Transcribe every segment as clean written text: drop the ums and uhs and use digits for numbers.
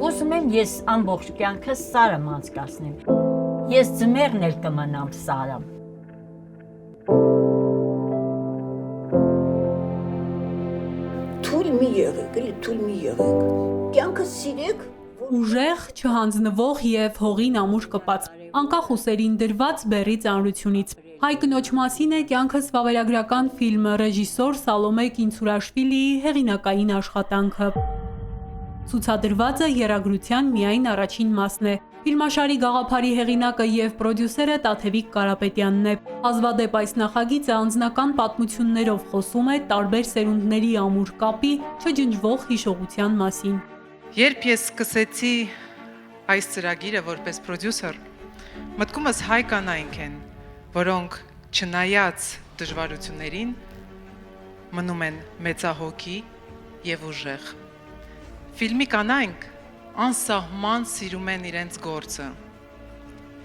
Ուզում եմ ես ամբողջ կյանքս Սարը անցկացնեմ։ Ես ձմեռն էլ կմնամ Սարը։ Թույլ մի եղեք, էլի թույլ մի եղեք։ Կյանքը սիրեք, Ուժեղ, չհանձնվող եւ հողին ամուր կպած, անկախ ուսերին դրված բեռի ծանրությունից։ Հայ կնոջ մասին է կյանքս վավերագրական ֆիլմը ռեժիսոր Սալոմե Կինցուրաշվիլիի հեղինակային աշխատանքը։ Ցուցադրված է եռագրության միայն առաջին մասն է։ Ֆիլմաշարի գաղափարի հեղինակը եւ պրոդյուսերը Տաթևիկ Կարապետյանն է։ Հազվադեպ այս նախագիծը անձնական պատմություններով խոսում է տարբեր սերունդների ամուր կապի, չջնջվող հիշողության մասին։ Երբ ես սկսեցի այս ծրագիրը որպես պրոդյուսեր, մտքումս հայ կանայք են, որոնք չնայած դժվարություններին մնում են մեծահոգի եւ ուժեղ։ Ֆիլմի կանայք անսահման սիրում են իրենց գործը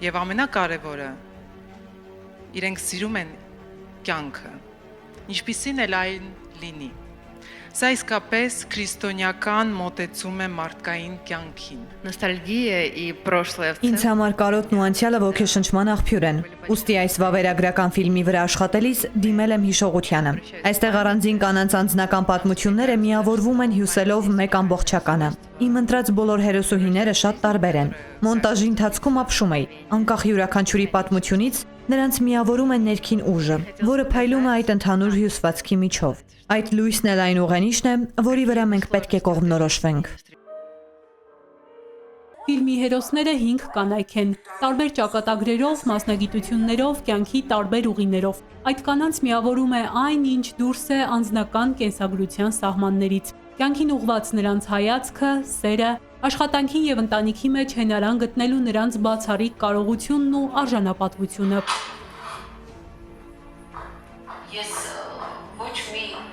եւ ամենակարևորը իրենք սիրում են կյանքը, ինչպիսին էլ այն լինի։ Սա իսկապես քրիստոնեական մոտեցում է մարդկային կյանքին։ Ностальгия и прошлое в Ինձ համար կարոտն ու անցյալը ոգեշնչման աղբյուր են։ Ուստի այս վավերագրական ֆիլմի վրա աշխատելիս դիմել եմ հիշողությանը։ Այստեղ առանձին կանանց անձնական պատմությունները միավորվում են հյուսելով մեկ ամբողջականը։ Իմ ընտրած բոլոր հերոսուհիները շատ տարբեր են։ Մոնտաժի ընթացքում ապշում էի, անկախ յուրաքանչյուրի պատմությունից նրանց միավորում է ներքին ուժը, որը փայլում է այդ ընդհանուր հյուսվածքի միջով։ Այդ լույսն էլ այն ուղենիշն է, որի վրա մենք պետք է կողմնորոշվենք։ Ֆիլմի հերոսները 5 կանայք են, տարբեր ճակատագրերով, մասնագիտություններով, կյանքի տարբեր ուղիներով։ Այդ կանանց միավորում է այն, ինչ դուրս է անձնական կենսագրության սահմաններից։ Կյանքին ուղղված նրանց հայացքը, սերը, աշխատանքի եւ ընտանիքի մեջ հենարան գտնելու նրանց բացառիկ կարողությունն ու արժանապատվությունը։ Ես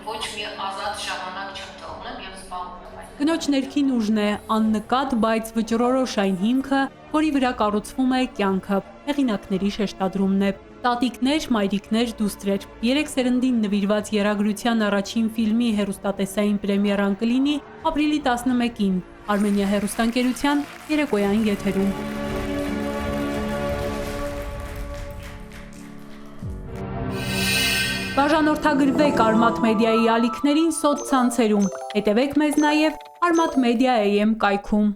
ոչ մի ազատ ժամանակ չեմ թողնում եւ զբաղվում եմ այդ։ Կնոջ ներքին ուժն է, աննկատ, բայց վճռորոշ այն հիմքը, որի վրա կառուցվում է կյանքը։ Հեղինակների շեշտադրումն է։ Տատիկներ, մայրիկներ, դուստրեր։ 3 սերնդին նվիրված եռագրության առաջին ֆիլմի հեռուստատեսային պրեմիերան կլինի ապրիլի 11-ին Արմենիա հեռուստաընկերության երեկոյան եթերում։ Բաժանորդագրվեք Արմաթ մեդիայի ալիքներին սոցցանցերում։ Հետևեք մեզ նաև Արմաթ Մեդիա AM կայքում։